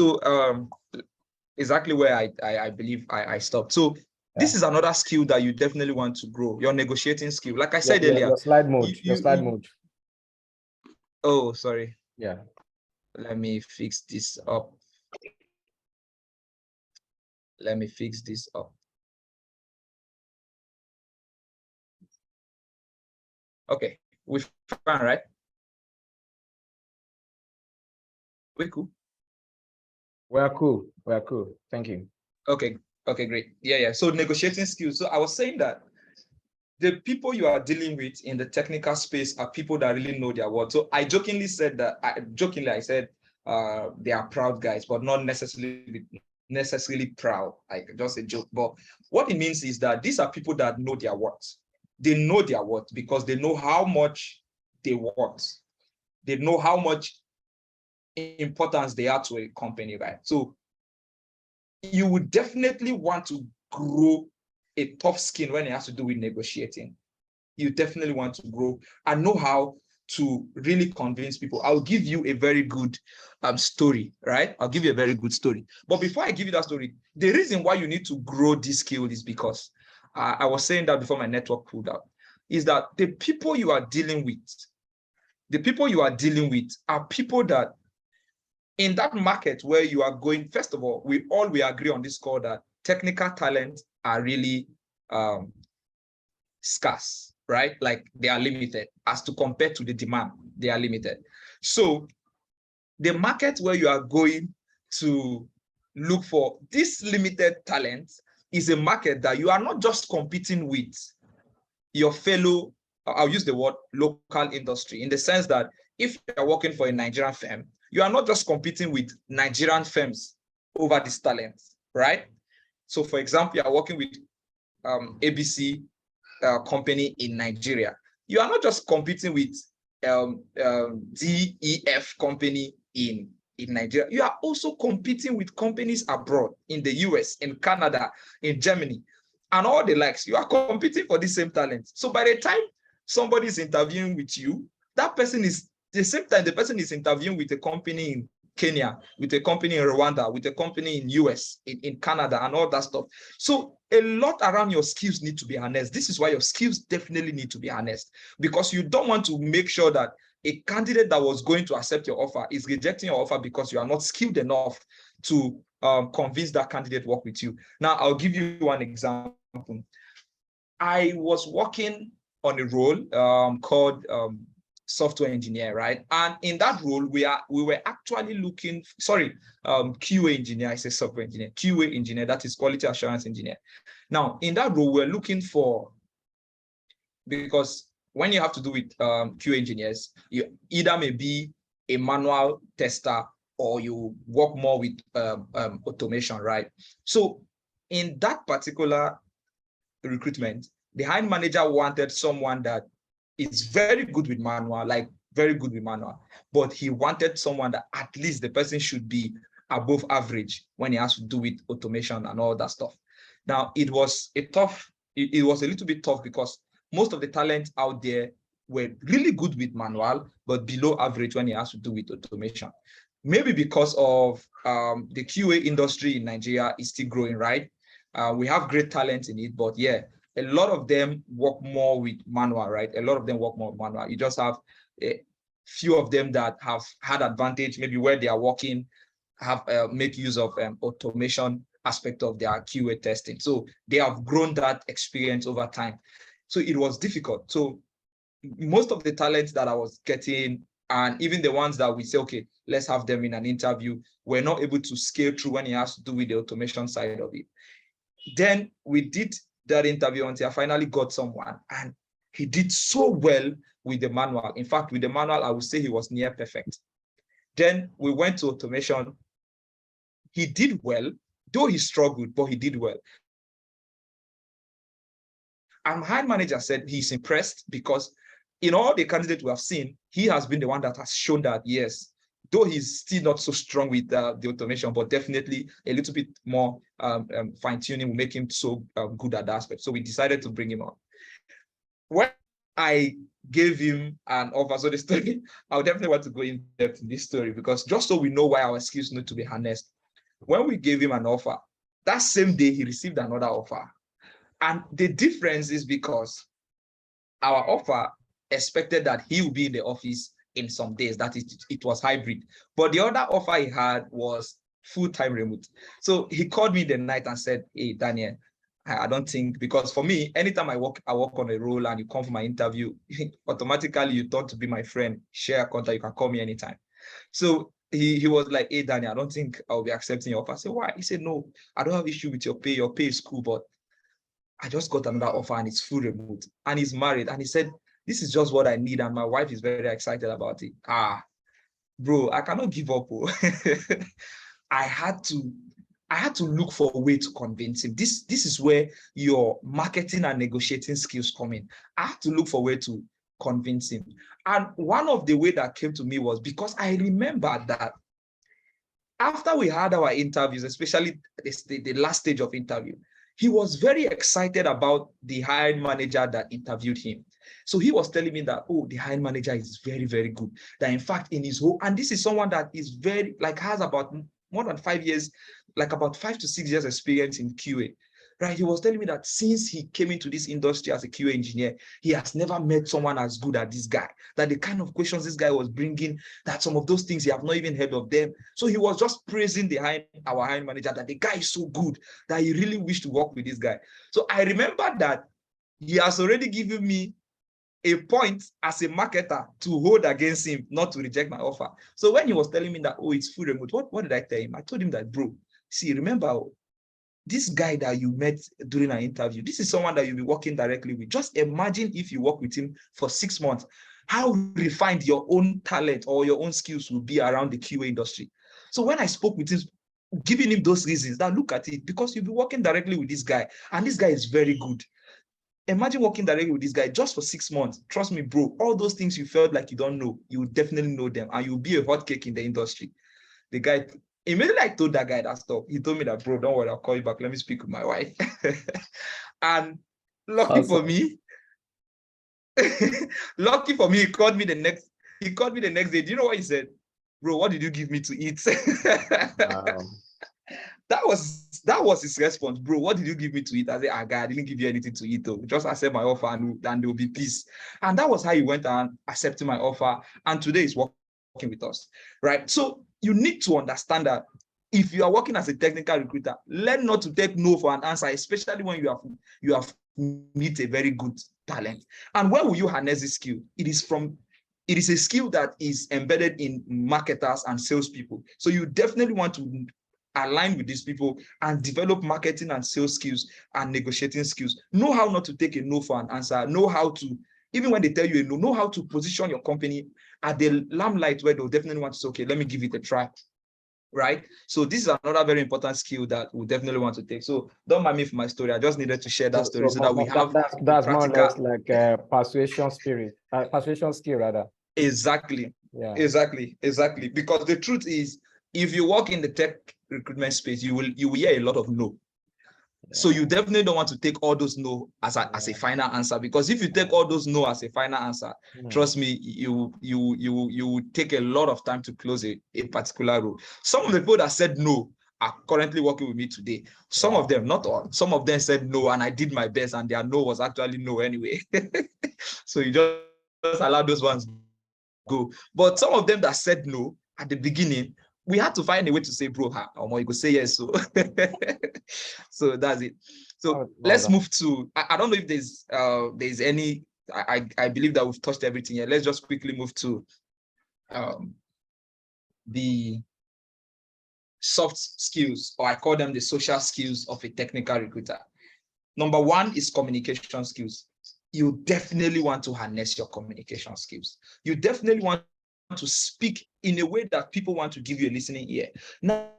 So exactly where I believe I stopped. So this is another skill that you definitely want to grow, your negotiating skill. Like I said earlier. Your slide mode. Oh, sorry. Yeah. Let me fix this up. Let me fix this up. Okay, we're fine, right? We're cool. We're cool. We're cool. Thank you. Okay. Okay, great. Yeah. So negotiating skills. So I was saying that the people you are dealing with in the technical space are people that really know their work. So I jokingly said that. I said they are proud guys, but not necessarily proud. Like just a joke. But what it means is that these are people that know their worth. They know their worth because they know how much they worth. They know how much importance they are to a company, right? So you would definitely want to grow a tough skin when it has to do with negotiating. You definitely want to grow and know how to really convince people. I'll give you a very good story, right? I'll give you a very good story. But before I give you that story, the reason why you need to grow this skill is because I was saying that before my network pulled out, is that the people you are dealing with are people that in that market where you are going, first of all, we agree on this call that technical talents are really scarce, right? Like they are limited as to compare to the demand, they are limited. So the market where you are going to look for this limited talent is a market that you are not just competing with your fellow, I'll use the word local industry, in the sense that if you're working for a Nigerian firm, you are not just competing with Nigerian firms over this talent, right? So for example, you are working with ABC company in Nigeria. You are not just competing with DEF company in Nigeria. You are also competing with companies abroad in the US, in Canada, in Germany, and all the likes. You are competing for the same talent. So by the time somebody is interviewing with you, that person is the same time the person is interviewing with a company in Kenya, with a company in Rwanda, with a company in US, in Canada, and all that stuff. So a lot around your skills need to be harnessed. This is why your skills definitely need to be harnessed, because you don't want to make sure that a candidate that was going to accept your offer is rejecting your offer because you are not skilled enough to convince that candidate to work with you. Now, I'll give you one example. I was working on a role called software engineer, right? And in that role, we were actually looking, QA engineer, I say software engineer, QA engineer, that is quality assurance engineer. Now, in that role, we're looking for, because when you have to do with QA engineers, you either may be a manual tester or you work more with automation, right? So in that particular recruitment, the hiring manager wanted someone that is very good with manual, but he wanted someone that at least the person should be above average when he has to do with automation and all that stuff. Now, it was a little bit tough because most of the talent out there were really good with manual, but below average when it has to do with automation. Maybe because of the QA industry in Nigeria is still growing, right? We have great talent in it, but yeah, a lot of them work more with manual, right? A lot of them work more with manual. You just have a few of them that have had advantage, maybe where they are working, have make use of automation aspect of their QA testing. So they have grown that experience over time. So it was difficult. So most of the talents that I was getting, and even the ones that we say, okay, let's have them in an interview, we're not able to scale through when it has to do with the automation side of it. Then we did that interview until I finally got someone, and he did so well with the manual. In fact, with the manual, I would say he was near perfect. Then we went to automation. He did well, though he struggled, but he did well. And hiring manager said he's impressed because in all the candidates we have seen, he has been the one that has shown that, yes, though he's still not so strong with the automation, but definitely a little bit more fine-tuning will make him so good at that aspect. So we decided to bring him on. When I gave him an offer. So the story, I would definitely want to go in depth in this story, because just so we know why our skills need to be harnessed. When we gave him an offer, that same day he received another offer. And the difference is because our offer expected that he would be in the office in some days, that it was hybrid. But the other offer he had was full-time remote. So he called me the night and said, hey, Daniel, I don't think, because for me, anytime I work on a role and you come for my interview, automatically you thought to be my friend, share a contact, you can call me anytime. So he was like, hey, Daniel, I don't think I'll be accepting your offer. I said, why? He said, no, I don't have issue with your pay. Your pay is cool, but I just got another offer and it's full remote. And he's married. And he said, this is just what I need. And my wife is very excited about it. Bro, I cannot give up. Oh. I had to look for a way to convince him. This is where your marketing and negotiating skills come in. I had to look for a way to convince him. And one of the way that came to me was because I remember that after we had our interviews, especially the last stage of interview, he was very excited about the hiring manager that interviewed him. So he was telling me that, oh, the hiring manager is very, very good. That in fact, in his whole, and this is someone that is very, has about more than 5 years, about 5 to 6 years experience in QA. Right? He was telling me that since he came into this industry as a QA engineer, he has never met someone as good as this guy. That the kind of questions this guy was bringing, that some of those things he have not even heard of them. So he was just praising our hiring manager, that the guy is so good, that he really wished to work with this guy. So I remember that he has already given me a point as a marketer to hold against him, not to reject my offer. So when he was telling me that, oh, it's full remote, what did I tell him? I told him that, bro, see, remember, this guy that you met during an interview, this is someone that you'll be working directly with. Just imagine if you work with him for 6 months, how refined your own talent or your own skills will be around the QA industry. So when I spoke with him, giving him those reasons, that look at it, because you'll be working directly with this guy, and this guy is very good. Imagine working directly with this guy just for 6 months. Trust me, bro, all those things you felt like you don't know, you will definitely know them, and you'll be a hot cake in the industry. The guy, immediately I told that guy that stuff. He told me that, bro, don't worry, I'll call you back. Let me speak with my wife. And lucky for me, he called me the next day. Do you know what he said? Bro, what did you give me to eat? That was his response. Bro, what did you give me to eat? I said, guy, I didn't give you anything to eat, though. Just accept my offer and there will be peace. And that was how he went and accepted my offer. And today he's working with us, right? So you need to understand that if you are working as a technical recruiter, learn not to take no for an answer, especially when you have meet a very good talent. And where will you harness this skill? It is a skill that is embedded in marketers and salespeople. So you definitely want to align with these people and develop marketing and sales skills and negotiating skills. Know how not to take a no for an answer. Know how to, even when they tell you a no, know how to position your company at the limelight where they'll definitely want to say, okay, let me give it a try. Right? So this is another very important skill that we definitely want to take. So don't mind me for my story. I just needed to share that story so that we have that's more or less like a persuasion skill rather. Exactly. Yeah. Exactly. Because the truth is, if you work in the tech recruitment space, you will hear a lot of no. Yeah. So you definitely don't want to take all those no as a final answer, because if you take all those no as a final answer, trust me, you would take a lot of time to close a particular role. Some of the people that said no are currently working with me today. Some of them, not all, some of them said no, and I did my best, and their no was actually no anyway. So you just allow those ones go. But some of them that said no at the beginning, we had to find a way to say, bro, you could say yes. So, so that's it. So let's move to, I don't know if there's any, I believe that we've touched everything here. Let's just quickly move to the soft skills, or I call them the social skills of a technical recruiter. Number one is communication skills. You definitely want to harness your communication skills. You definitely want to speak in a way that people want to give you a listening ear. Now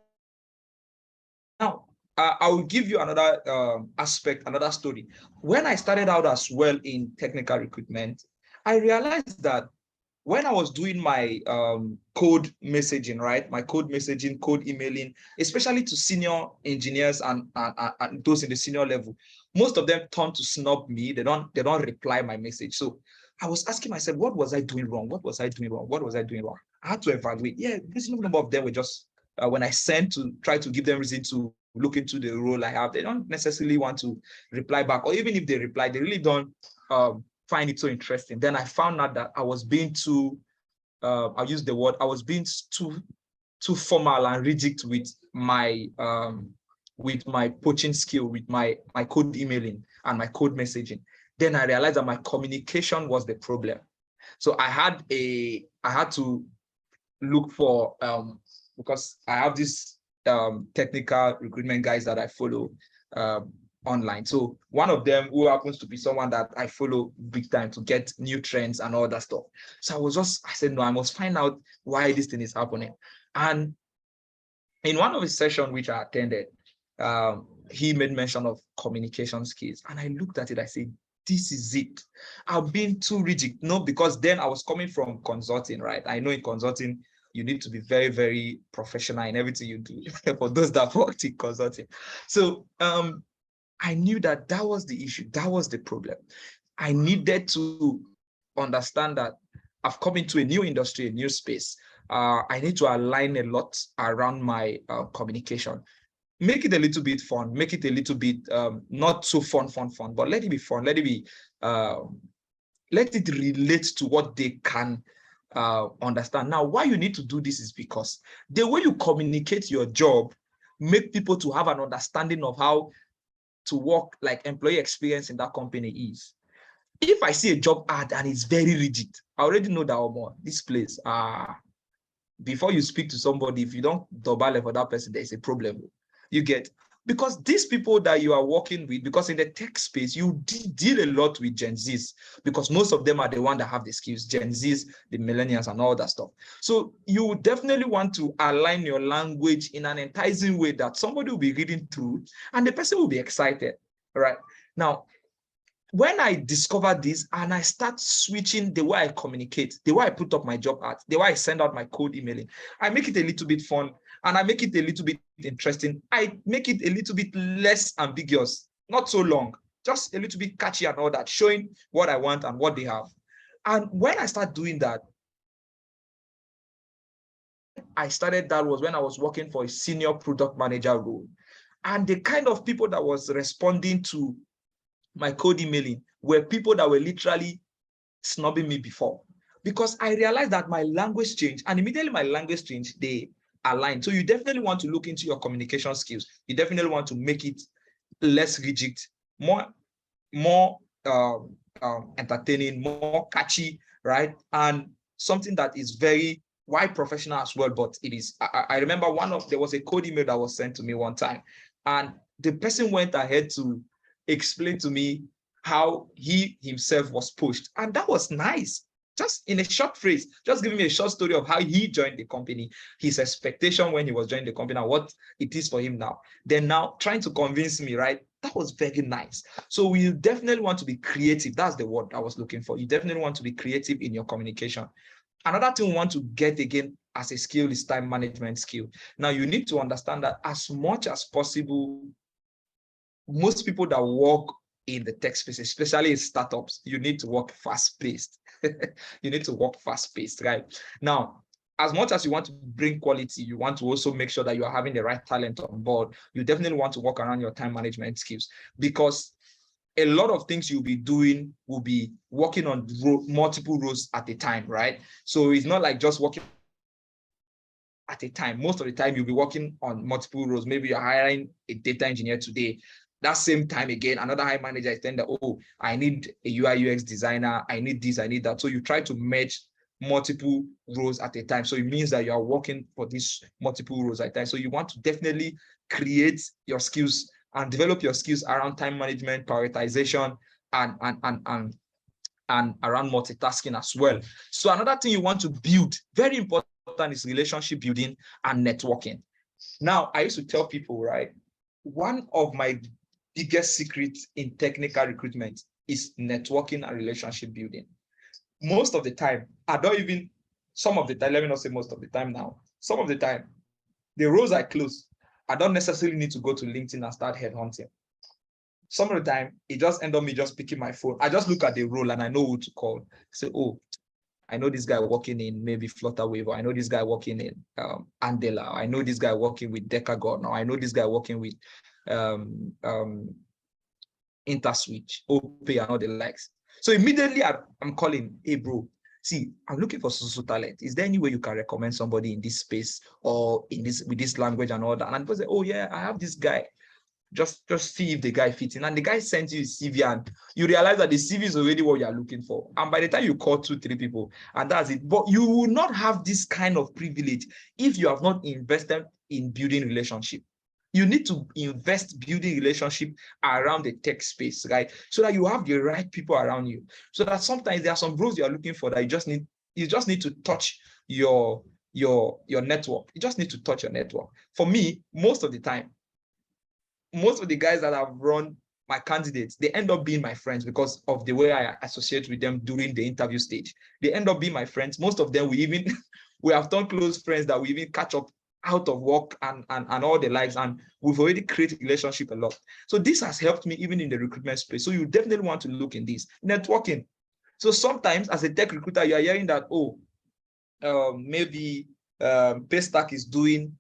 I will give you another aspect, another story. When I started out as well in technical recruitment, I realized that when I was doing my code messaging, right? My code messaging, code emailing, especially to senior engineers and those in the senior level, most of them turn to snub me. They don't reply my message. So I was asking myself, what was I doing wrong? What was I doing wrong? What was I doing wrong? I had to evaluate. Yeah, reasonable number of them were just, when I sent to try to give them reason to look into the role I have, they don't necessarily want to reply back. Or even if they reply, they really don't find it so interesting. Then I found out that I was being too, I'll use the word, I was being too formal and rigid with my poaching skill, with my code emailing and my code messaging. Then I realized that my communication was the problem. So I had to look for, because I have this technical recruitment guys that I follow online. So one of them, who happens to be someone that I follow big time to get new trends and all that stuff. So I said, no, I must find out why this thing is happening. And in one of his sessions which I attended, he made mention of communication skills. And I looked at it, I said, this is it. I've been too rigid. No, because then I was coming from consulting, right? I know in consulting, you need to be very, very professional in everything you do for those that worked in consulting. So I knew that was the issue. That was the problem. I needed to understand that I've come into a new industry, a new space. I need to align a lot around my communication. Make it a little bit fun, make it a little bit not so fun, but let it be fun, let it relate to what they can understand. Now, why you need to do this is because the way you communicate your job make people to have an understanding of how to work, like employee experience in that company is. If I see a job ad and it's very rigid, I already know that this place, before you speak to somebody, if you don't double for that person, there's a problem. You get, because these people that you are working with, because in the tech space, you deal a lot with Gen Zs, because most of them are the ones that have the skills, Gen Zs, the millennials and all that stuff. So you definitely want to align your language in an enticing way that somebody will be reading through and the person will be excited, right? Now, when I discovered this and I start switching the way I communicate, the way I put up my job ads, the way I send out my code emailing, I make it a little bit fun and I make it a little bit interesting. I make it a little bit less ambiguous, not so long, just a little bit catchy and all that, showing what I want and what they have. And when I start doing that, was when I was working for a senior product manager role. And the kind of people that was responding to my code emailing were people that were literally snubbing me before, because I realized that my language changed, and immediately my language changed, they aligned. So you definitely want to look into your communication skills. You definitely want to make it less rigid, more entertaining, more catchy, right? And something that is very professional as well. But it is, I remember there was a code email that was sent to me one time, and the person went ahead to explain to me how he himself was pushed. And that was nice. Just in a short phrase, just giving me a short story of how he joined the company, his expectation when he was joining the company, and what it is for him now. Then now trying to convince me, right? That was very nice. So we definitely want to be creative. That's the word I was looking for. You definitely want to be creative in your communication. Another thing we want to get again as a skill is time management skill. Now you need to understand that as much as possible, most people that work in the tech space, especially in startups, you need to work fast-paced. You need to work fast-paced, right? Now, as much as you want to bring quality, you want to also make sure that you are having the right talent on board. You definitely want to work around your time management skills, because a lot of things you'll be doing will be working on multiple roles at a time, right? So it's not like just working at a time. Most of the time, you'll be working on multiple roles. Maybe you're hiring a data engineer today. That same time again, another high manager is saying that, oh, I need a UI UX designer, I need this, I need that. So you try to merge multiple roles at a time. So it means that you are working for these multiple roles at a time. So you want to definitely create your skills and develop your skills around time management, prioritization, and around multitasking as well. So another thing you want to build, very important, is relationship building and networking. Now, I used to tell people, right, one of my biggest secrets in technical recruitment is networking and relationship building. Most of the time, some of the time, let me not say most of the time now, some of the time, the roles I close, I don't necessarily need to go to LinkedIn and start headhunting. some of the time it just end up me just picking my phone. I just look at the role and I know who to call. Say, oh, I know this guy working in maybe Flutterwave, or I know this guy working in Andela, I know this guy working with Decagon, or I know this guy working with InterSwitch, OP, and all the likes. So immediately I'm calling, hey bro, see, I'm looking for social talent. Is there any way you can recommend somebody in this space or in this with this language and all that? And people say, oh yeah, I have this guy. Just see if the guy fits in. And the guy sends you his CV and you realize that the CV is already what you're looking for. And by the time you call 2-3 people, and that's it. But you will not have this kind of privilege if you have not invested in building relationship. You need to invest building relationship around the tech space, right? So that you have the right people around you. So that sometimes there are some roles you are looking for that you just need to touch your network. You just need to touch your network. For me, most of the time, most of the guys that have run my candidates, they end up being my friends because of the way I associate with them during the interview stage. They end up being my friends. Most of them, we have done close friends that we even catch up out of work and all the likes, and we've already created relationship a lot. So this has helped me even in the recruitment space. So you definitely want to look in this. Networking. So sometimes as a tech recruiter, you are hearing that, maybe Paystack is doing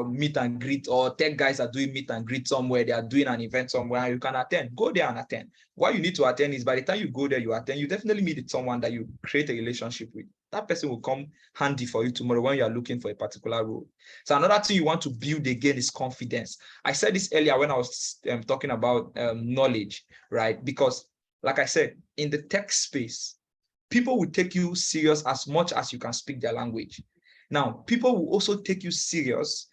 meet and greet, or tech guys are doing meet and greet somewhere, they are doing an event somewhere, and you can attend. Go there and attend. What you need to attend is, by the time you go there, you attend, you definitely meet someone that you create a relationship with. That person will come handy for you tomorrow when you are looking for a particular role. So another thing you want to build again is confidence. I said this earlier when I was talking about knowledge, right? Because like I said, in the tech space, people will take you serious as much as you can speak their language. Now, people will also take you serious.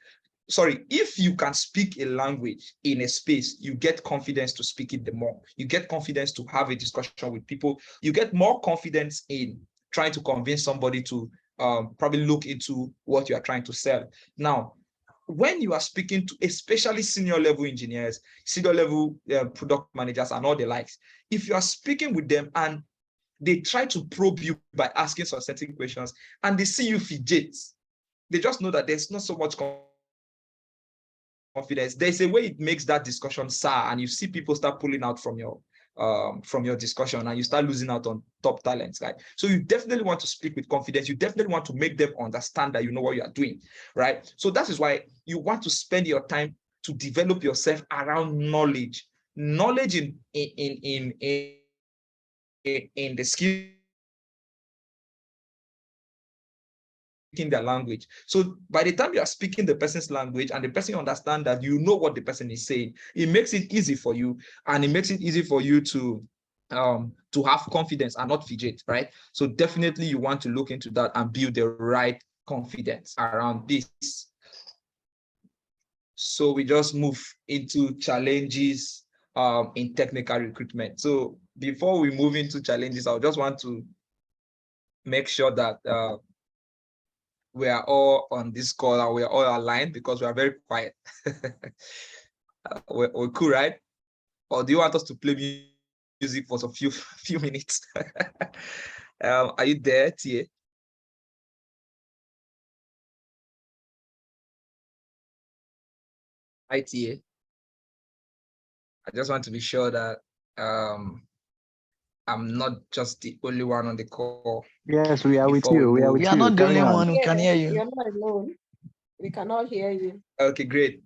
Sorry, if you can speak a language in a space, you get confidence to speak it the more. You get confidence to have a discussion with people. You get more confidence in trying to convince somebody to probably look into what you are trying to sell. Now, when you are speaking to especially senior level engineers, senior level product managers, and all the likes, if you are speaking with them and they try to probe you by asking some certain questions, and they see you fidget, they just know that there's not so much confidence. There's a way it makes that discussion sour, and you see people start pulling out from your discussion, and you start losing out on top talents, right? So you definitely want to speak with confidence. You definitely want to make them understand that you know what you are doing, right? So that is why you want to spend your time to develop yourself around knowledge in the skill their language. So by the time you are speaking the person's language and the person understands that you know what the person is saying, it makes it easy for you, and it makes it easy for you to have confidence and not fidget, right? So definitely you want to look into that and build the right confidence around this. So we just move into challenges in technical recruitment. So before we move into challenges, I just want to make sure that we are all on this call and we are all aligned, because we are very quiet. We're cool, right? Or do you want us to play music for a few minutes? Are you there, TA? Hi, TA. I just want to be sure that I'm not just the only one on the call. Yes, we are with you. We are with you. You are not the only one who Yes, can hear you. you're not alone. We cannot hear you. Okay, great.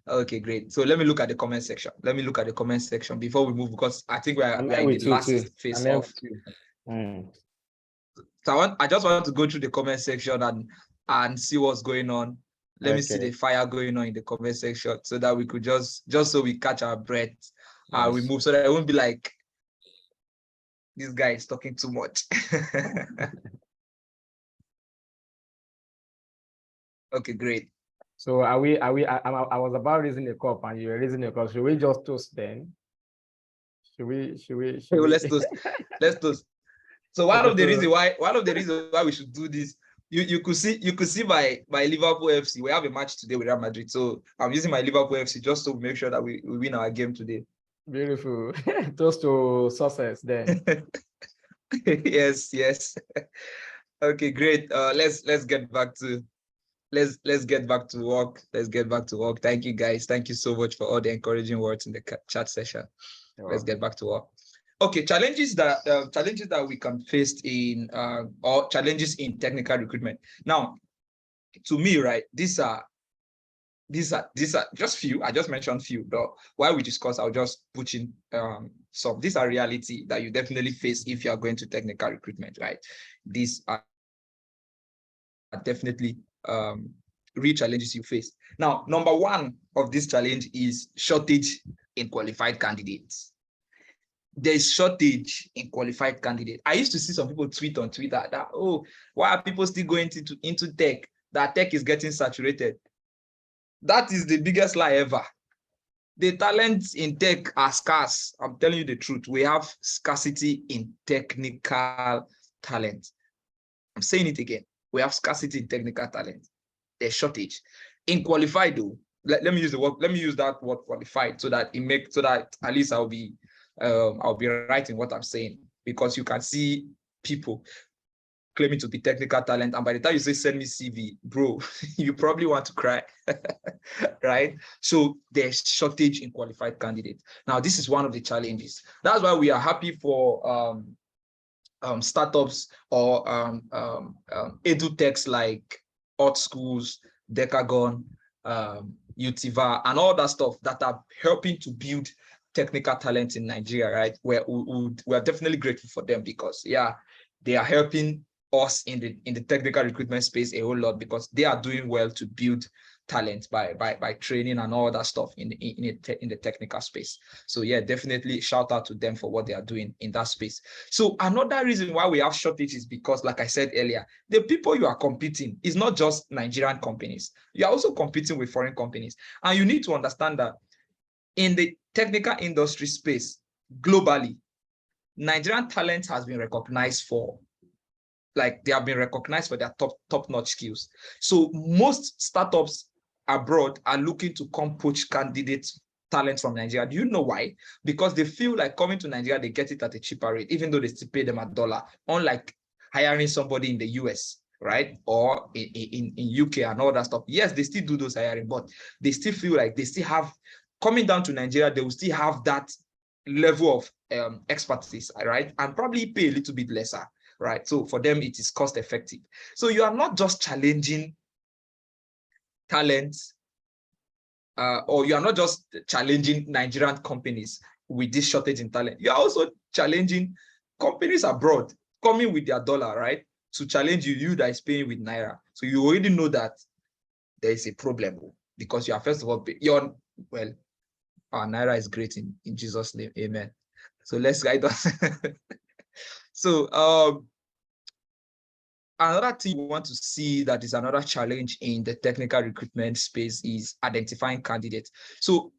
Okay, great. So let me look at the comment section. Let me look at the comment section before we move, because I think we are in the last phase of. So I just want to go through the comment section and see what's going on. Let me see the fire going on in the comment section, so that we could just so we catch our breath and we move, so that it won't be like this guy is talking too much. Okay, great. So I was about raising a cup and you were raising a cup. Should we just toast then? Should we? Let's toast. Let's toast. So one of the reasons why we should do this, you could see my Liverpool FC. We have a match today with Real Madrid. So I'm using my Liverpool FC just to make sure that we win our game today. Beautiful. Toast to success then. Yes. Okay, great. Let's get back to let's get back to work. Let's get back to work. Thank you, guys. Thank you so much for all the encouraging words in the chat session. Let's get back to work. Okay, challenges that we can face in or challenges in technical recruitment. Now, to me, right, these are just few. I just mentioned few, but while we discuss, I'll just put in some. These are reality that you definitely face if you are going to technical recruitment, right? These are definitely real challenges you face. Now, number one of this challenge is shortage in qualified candidates. There's shortage in qualified candidates. I used to see some people tweet on Twitter that, oh, why are people still going into tech? That tech is getting saturated. That is the biggest lie ever. The talents in tech are scarce. I'm telling you the truth. We have scarcity in technical talent. I'm saying it again. We have scarcity in technical talent. There's shortage. In qualified, though, let me use the word. Let me use that word qualified so that at least I'll be right in what I'm saying, because you can see people claiming to be technical talent, and by the time you say send me CV, bro, you probably want to cry. Right? So there's shortage in qualified candidates. Now, this is one of the challenges. That's why we are happy for startups or edutechs like Hot Schools, Decagon, Utiva, and all that stuff that are helping to build technical talent in Nigeria, right? We're definitely grateful for them, because yeah, they are helping us in the technical recruitment space a whole lot, because they are doing well to build talent by training and all that stuff in the technical space. So yeah, definitely shout out to them for what they are doing in that space. So another reason why we have shortage is because, like I said earlier, the people you are competing is not just Nigerian companies. You are also competing with foreign companies. And you need to understand that in the technical industry space, globally, Nigerian talent has been recognized for, like, they have been recognized for their top-notch skills. So most startups abroad are looking to come poach candidates talent from Nigeria. Do you know why? Because they feel like coming to Nigeria, they get it at a cheaper rate, even though they still pay them $1, unlike hiring somebody in the US, right? Or in UK and all that stuff. Yes, they still do those hiring, but they still feel like they still have, coming down to Nigeria, they will still have that level of expertise, right? And probably pay a little bit lesser, right? So for them, it is cost effective. So you are not just challenging talent, or you are not just challenging Nigerian companies with this shortage in talent. You are also challenging companies abroad coming with their dollar, right? To challenge you that is paying with Naira. So you already know that there is a problem, because you are, first of all, our Naira is great in Jesus' name, amen. So let's guide us. So another thing we want to see that is another challenge in the technical recruitment space is identifying candidates. So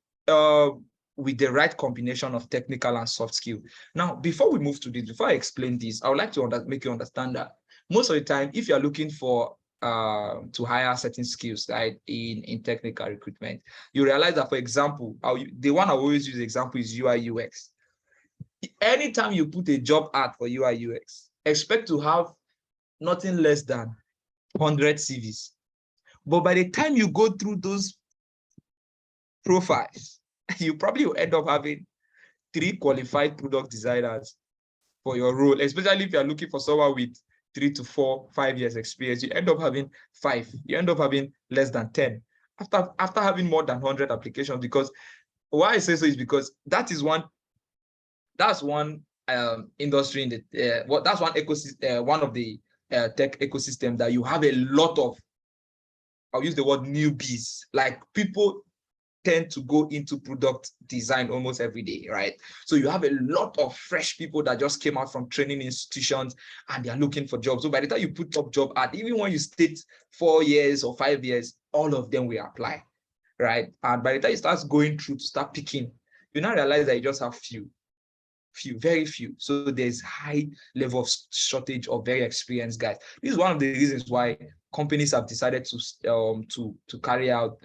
with the right combination of technical and soft skill. Now, before we move to this, before I explain this, I would like to make you understand that most of the time, if you're looking for to hire certain skills, right, in technical recruitment, you realize that, for example, the one I always use example is UI UX. Anytime you put a job ad for UI UX, expect to have nothing less than 100 CVs. But by the time you go through those profiles, you probably will end up having 3 qualified product designers for your role, especially if you're looking for someone with 3 to 4, 5 years experience. You end up having 5. You end up having less than 10 after having more than 100 applications. Because why I say so is because that's one industry in the that's one ecosystem, one of the tech ecosystem that you have a lot of, I'll use the word newbies, like people tend to go into product design almost every day, right? So you have a lot of fresh people that just came out from training institutions and they're looking for jobs. So by the time you put up job ad, even when you state 4 years or 5 years, all of them will apply, right? And by the time you start going through to start picking, you now realize that you just have very few. So there's high level of shortage of very experienced guys. This is one of the reasons why companies have decided to carry out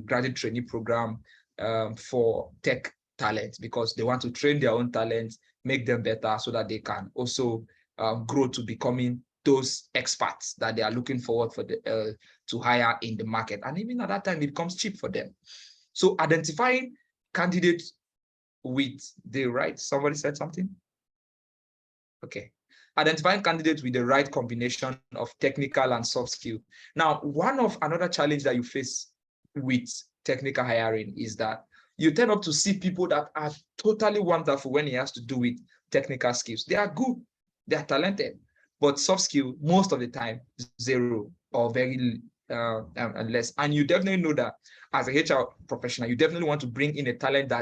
graduate trainee program for tech talent, because they want to train their own talent, make them better, so that they can also grow to becoming those experts that they are looking forward for to hire in the market. And even at that time, it becomes cheap for them. So identifying candidates with the right, somebody said something? Okay. Identifying candidates with the right combination of technical and soft skill. Now, another challenge that you face with technical hiring is that you tend not to see people that are totally wonderful when it has to do with technical skills. They are good, they are talented, but soft skill, most of the time, zero or very less. And you definitely know that as a HR professional, you definitely want to bring in a talent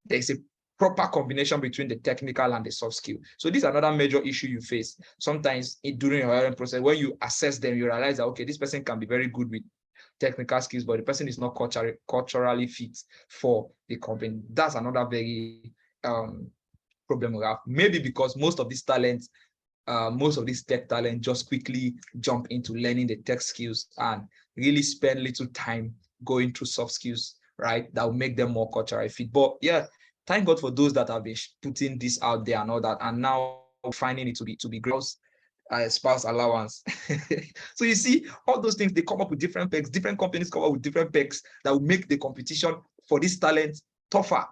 there's a proper combination between the technical and the soft skill. So this is another major issue you face. Sometimes during your hiring process, when you assess them, you realize that, okay, this person can be very good with technical skills, but the person is not culturally fit for the company. That's another very problem we have. Maybe because most of these tech talent just quickly jump into learning the tech skills and really spend little time going through soft skills, right? That will make them more culturally fit. But yeah, thank God for those that have been putting this out there and all that, and now finding it to be great. Spouse allowance. So you see, all those things, they come up with different pegs. Different companies come up with different pegs that will make the competition for this talent tougher.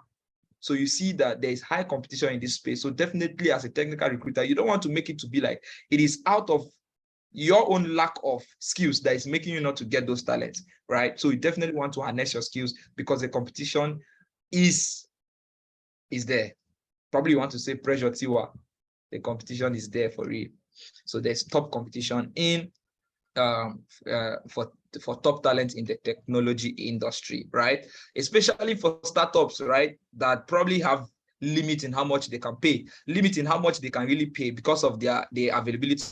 So you see that there is high competition in this space. So definitely as a technical recruiter, you don't want to make it to be like it is out of your own lack of skills that is making you not to get those talents, right? So you definitely want to harness your skills because the competition is there. Probably you want to say pressure tiwa. The competition is there for real. So there's top competition in for top talent in the technology industry, right? Especially for startups, right? That probably have limit in how much they can pay, limit in how much they can really pay because of the availability.